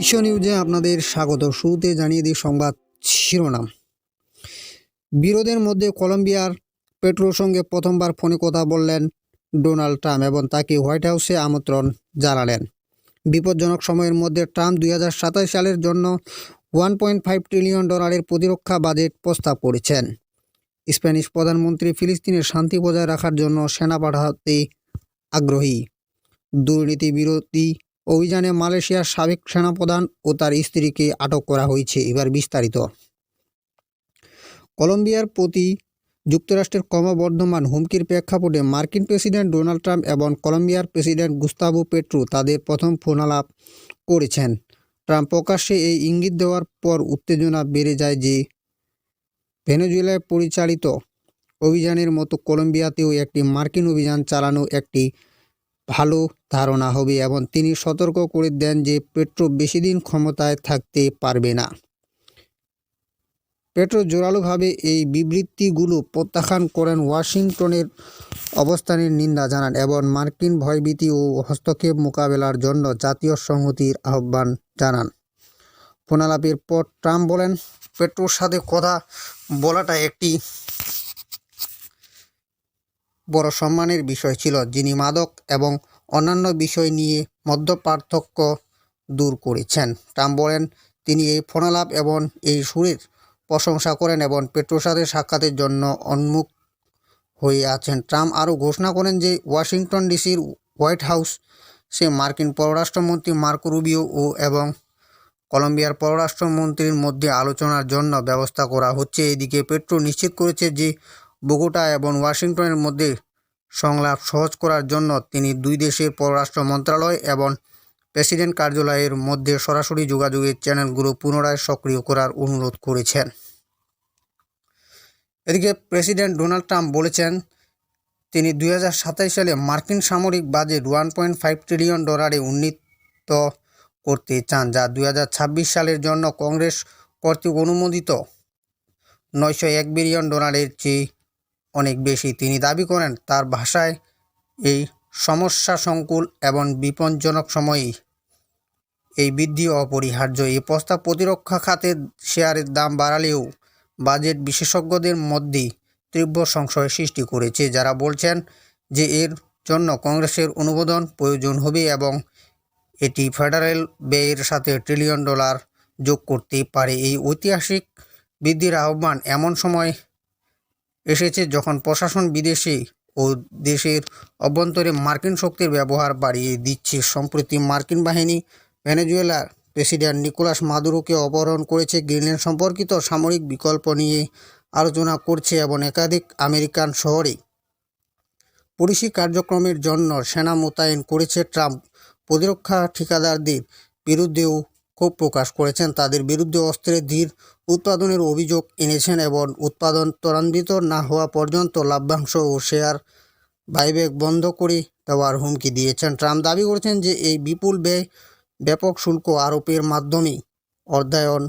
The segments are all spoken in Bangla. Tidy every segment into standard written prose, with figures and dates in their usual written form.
বিশ্ব নিউজে আপনাদের স্বাগত। শুরুতে জানিয়ে দিই সংবাদ শিরোনাম। বিরোধের মধ্যে কলম্বিয়ার পেট্রোর সঙ্গে প্রথমবার ফোনে কথা বললেন ডোনাল্ড ট্রাম্প এবং তাকে হোয়াইট হাউসে আমন্ত্রণ জানালেন। বিপজ্জনক সময়ের মধ্যে ট্রাম্প 2027 সালের জন্য $1.5 ট্রিলিয়ন প্রতিরক্ষা বাজেট প্রস্তাব করেছেন। স্প্যানিশ প্রধানমন্ত্রী ফিলিস্তিনের শান্তি বজায় রাখার জন্য সেনা পাঠাতে আগ্রহী। দুর্নীতি বিরোধী অভিযানে মালয়েশিয়ার সাবেক সেনাপ্রধান ও তার স্ত্রীকে আটক করা হয়েছে। এবার বিস্তারিত। কলম্বিয়ার প্রতি যুক্তরাষ্ট্রের ক্রমবর্ধমান হুমকির প্রেক্ষাপটে মার্কিন প্রেসিডেন্ট ডোনাল্ড ট্রাম্প এবং কলম্বিয়ার প্রেসিডেন্ট গুস্তাভো পেট্রো তাদের প্রথম ফোনালাপ করেছেন। ট্রাম্প প্রকাশ্যে এই ইঙ্গিত দেওয়ার পর উত্তেজনা বেড়ে যায় যে ভেনেজুয়েলায় পরিচালিত অভিযানের মতো কলম্বিয়াতেও একটি মার্কিন অভিযান চালানো একটি ভালো ধারণা হবে এবং তিনি সতর্ক করে দেন যে পেট্রো বেশি দিন ক্ষমতায় থাকতে পারবে না। পেট্রো জোরালোভাবে এই বিবৃতিগুলো প্রত্যাখ্যান করেন, ওয়াশিংটনের অবস্থানের নিন্দা জানান এবং মার্কিন ভয়ভীতি ও হস্তক্ষেপ মোকাবেলার জন্য জাতীয় সংহতির আহ্বান জানান। ফোনালাপের পর ট্রাম্প বলেন, পেট্রোর সাথে কথা বলাটা একটি বড় সম্মানের বিষয় ছিল, যিনি মাদক এবং অন্যান্য বিষয় নিয়ে মধ্যপার্থক্য দূর করেছেন। ট্রাম্প বলেন তিনি এই ফোনালাপ এবং এই সুরের প্রশংসা করেন এবং পেট্রোর সাথে সাক্ষাতের জন্য উন্মুখ হয়ে আছেন। ট্রাম্প আরও ঘোষণা করেন যে ওয়াশিংটন ডিসির হোয়াইট হাউস মার্কিন পররাষ্ট্রমন্ত্রী মার্কো রুবিও এবং কলম্বিয়ার পররাষ্ট্রমন্ত্রীর মধ্যে আলোচনার জন্য ব্যবস্থা করা হচ্ছে। এদিকে পেট্রো নিশ্চিত করেছে যে বোগোটা এবং ওয়াশিংটনের মধ্যে সংলাপ সহজ করার জন্য তিনি দুই দেশের পররাষ্ট্র মন্ত্রণালয় এবং প্রেসিডেন্ট কার্যালয়ের মধ্যে সরাসরি যোগাযোগের চ্যানেলগুলো পুনরায় সক্রিয় করার অনুরোধ করেছেন। এদিকে প্রেসিডেন্ট ডোনাল্ড ট্রাম্প বলেছেন তিনি 2027 সালে মার্কিন সামরিক বাজেট $1.5 ট্রিলিয়ন উন্নীত করতে চান, যা 2026 সালের জন্য কংগ্রেস কর্তৃক অনুমোদিত $901 বিলিয়ন চেয়ে অনেক বেশি। তিনি দাবি করেন, তার ভাষায়, এই সমস্যা সংকুল এবং বিপজ্জনক সময়েই এই বৃদ্ধি অপরিহার্য। এই প্রস্তাব প্রতিরক্ষা খাতের শেয়ারের দাম বাড়ালেও বাজেট বিশেষজ্ঞদের মধ্যে তীব্র সংশয় সৃষ্টি করেছে, যারা বলছেন যে এর জন্য কংগ্রেসের অনুমোদন প্রয়োজন হবে এবং এটি ফেডারেল ব্যয়ের সাথে $1 ট্রিলিয়ন যোগ করতে পারে। এই ঐতিহাসিক বৃদ্ধির আহ্বান এমন সময় এসেছে যখন প্রশাসন বিদেশে ও দেশের অভ্যন্তরে মার্কিন শক্তির ব্যবহার বাড়িয়ে দিচ্ছে। সম্প্রতি মার্কিন বাহিনী ভেনেজুয়েলার প্রেসিডেন্ট নিকোলাস মাদুরোকে অপহরণ করেছে, গ্রিনল্যান্ড সম্পর্কিত সামরিক বিকল্প নিয়ে আলোচনা করছে এবং একাধিক আমেরিকান শহরে পুলিশি কার্যক্রমের জন্য সেনা মোতায়েন করেছে। ট্রাম্প প্রতিরক্ষা ঠিকাদারদের বিরুদ্ধেও ক্ষোভ প্রকাশ করেছেন, তাদের বিরুদ্ধে অস্ত্রের ধীর উৎপাদনের অভিযোগ এনেছেন এবং উৎপাদন ত্বরান্বিত না হওয়া পর্যন্ত লভ্যাংশ ও শেয়ার বাইব্যাক বন্ধ করে দেওয়ার হুমকি দিয়েছেন। ট্রাম্প দাবি করেছেন যে এই বিপুল ব্যয় ব্যাপক শুল্ক আরোপের মাধ্যমে অর্থায়ন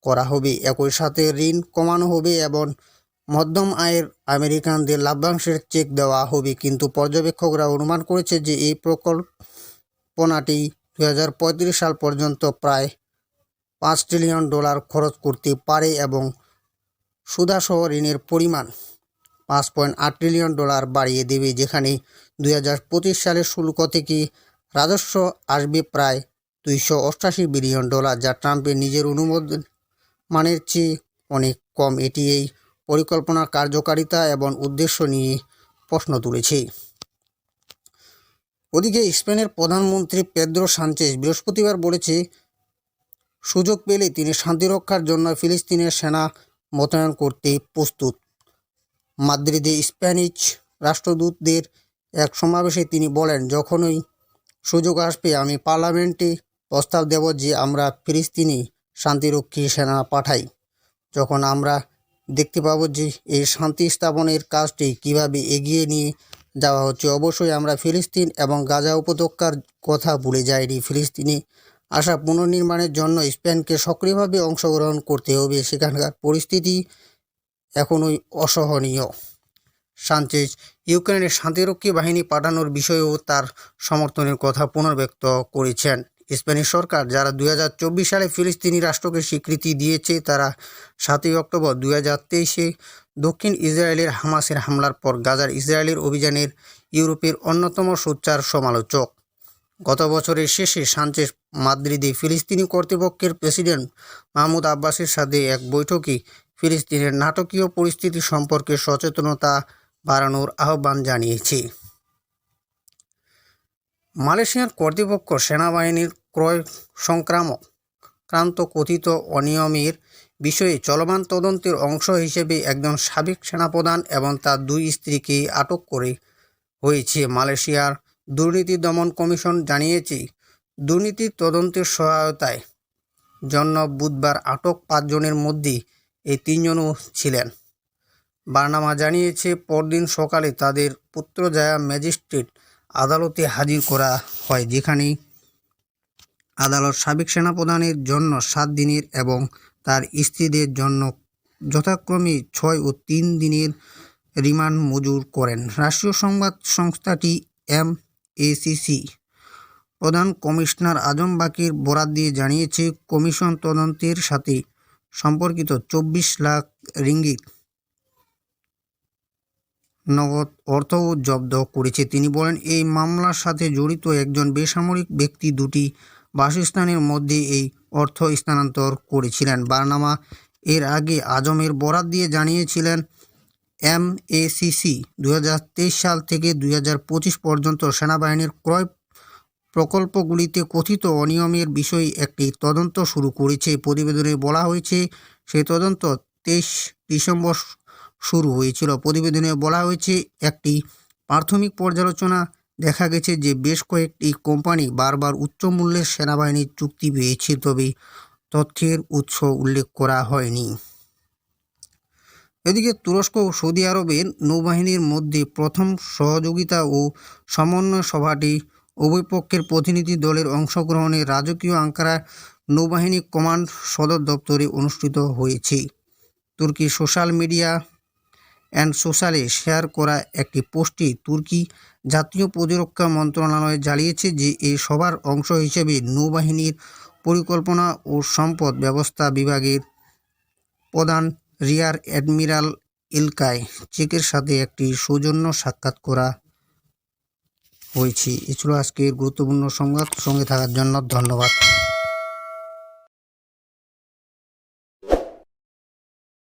করা হবে। একই সাথে ঋণ কমানো হবে এবং মধ্যম আয়ের আমেরিকানদের লভ্যাংশের চেক দেওয়া হবে। কিন্তু পর্যবেক্ষকরা অনুমান করেছে যে এই প্রকল্পনাটি 2035 সাল পর্যন্ত প্রায় $5 ট্রিলিয়ন খরচ করতে পারে এবং সুদসহ ঋণের পরিমাণ $5.8 ট্রিলিয়ন বাড়িয়ে দেবে, যেখানে 2025 সালের শুল্ক থেকে রাজস্ব আসবে প্রায় $288 বিলিয়ন, যা ট্রাম্পের নিজের অনুমোদনের চেয়ে অনেক কম। এটি এই পরিকল্পনার কার্যকারিতা এবং উদ্দেশ্য নিয়ে প্রশ্ন তুলেছে। ওদিকে স্পেনের প্রধানমন্ত্রী পেদ্রো সানচেজ বৃহস্পতিবার বলেছে সুযোগ পেলে তিনি শান্তিরক্ষার জন্য ফিলিস্তিনের সেনা মোতায়েন করতে প্রস্তুত। মাদ্রিদে স্প্যানিশ রাষ্ট্রদূতদের এক সমাবেশে তিনি বলেন, যখনই সুযোগ আসবে আমি পার্লামেন্টে প্রস্তাব দেব যে আমরা ফিলিস্তিনি শান্তিরক্ষী সেনা পাঠাই। যখন আমরা দেখতে পাব যে এই শান্তি স্থাপনের কাজটি কিভাবে এগিয়ে নিয়ে যাওয়া হচ্ছে, অবশ্যই আমরা ফিলিস্তিন এবং গাজা উপত্যকার কথা ভুলে যাইনি। ফিলিস্তিনি আশা পুনর্নির্মাণের জন্য স্পেনকে সক্রিয়ভাবে অংশগ্রহণ করতে হবে। সেখানকার পরিস্থিতি এখনই অসহনীয়। সানচেজ ইউক্রেনের শান্তিরক্ষী বাহিনী পাঠানোর বিষয়েও তার সমর্থনের কথা পুনর্ব্যক্ত করেছেন। স্প্যানিশ সরকার যারা 2024 সালে ফিলিস্তিনি রাষ্ট্রকে স্বীকৃতি দিয়েছে, তারা 7ই অক্টোবর 2023-এ দক্ষিণ ইসরায়েলের হামাসের হামলার পর গাজার ইসরায়েলের অভিযানের ইউরোপের অন্যতম সোচ্চার সমালোচক। গত বছরের শেষে সানচেজ মাদ্রিদে ফিলিস্তিনি কর্তৃপক্ষের প্রেসিডেন্ট মাহমুদ আব্বাসের সাথে এক বৈঠকে ফিলিস্তিনের নাটকীয় পরিস্থিতি সম্পর্কে সচেতনতা বাড়ানোর আহ্বান জানিয়েছে। মালয়েশিয়ার কর্তৃপক্ষ সেনাবাহিনীর ক্রয় সংক্রান্ত কথিত অনিয়মের বিষয়ে চলমান তদন্তের অংশ হিসেবে একজন সাবেক সেনাপ্রধান এবং তার 2 স্ত্রীকে আটক করে হয়েছে। মালয়েশিয়ার দুর্নীতি দমন কমিশন জানিয়েছে, দুর্নীতির তদন্তের সহায়তায় জন্য বুধবার আটক 5 জনের মধ্যে এই 3 জনও ছিলেন। বার্নামা জানিয়েছে, পরদিন সকালে তাদের পুত্রজায়া ম্যাজিস্ট্রেট আদালতে হাজির করা হয়, যেখানে আদালত সাবেক সেনাপ্রধানের জন্য 7 দিনের এবং তার স্ত্রীদের জন্য যথাক্রমে 6 ও 3 দিনের রিমান্ড মঞ্জুর করেন। রাষ্ট্রীয় সংবাদ সংস্থাটি MACC প্রধান কমিশনার আজম বাকির বরাত দিয়ে জানিয়েছে, কমিশন তদন্তের সাথে সম্পর্কিত 24 লাখ রিঙ্গিত নগদ অর্থও জব্দ করেছে। তিনি বলেন, এই মামলার সাথে জড়িত একজন বেসামরিক ব্যক্তি 2টি বাসস্থানের মধ্যে এই অর্থ স্থানান্তর করেছিলেন। বার্নামা এর আগে আজমের বরাত দিয়ে জানিয়েছিলেন, MACC 2023 সাল থেকে 2025 পর্যন্ত সেনাবাহিনীর ক্রয় প্রকল্পগুলিতে কথিত অনিয়মের বিষয়ে একটি তদন্ত শুরু করেছে। প্রতিবেদনে বলা হয়েছে, সেই তদন্ত 23 ডিসেম্বর শুরু হয়েছিল। প্রতিবেদনে বলা হয়েছে, একটি প্রাথমিক পর্যালোচনা দেখা গেছে যে বেশ কয়েকটি কোম্পানি বারবার উচ্চ মূল্যের সেনাবাহিনীর চুক্তি পেয়েছে, তবে তথ্যের উৎস উল্লেখ করা হয়নি। এদিকে তুরস্ক ও সৌদি আরবের নৌবাহিনীর মধ্যে প্রথম সহযোগিতা ও সমন্বয় সভাটি উভয় পক্ষের প্রতিনিধি দলের অংশগ্রহণে রাজকীয় আঙ্কারা নৌবাহিনী কমান্ড সদর দপ্তরে অনুষ্ঠিত হয়েছে। তুর্কি সোশ্যাল মিডিয়া সোশ্যালে শেয়ার করা একটি পোস্টে তুর্কি জাতীয় প্রতিরক্ষা মন্ত্রণালয় জানিয়েছে যে এই সভার অংশ হিসেবে নৌবাহিনীর পরিকল্পনা ও সম্পদ ব্যবস্থা বিভাগের প্রধান রিয়ার অ্যাডমিরাল ইলকাই চেকের সাথে একটি সৌজন্য সাক্ষাৎ করা হয়েছে। এছাড়া আজকের গুরুত্বপূর্ণ সংবাদ সঙ্গে থাকার জন্য ধন্যবাদ।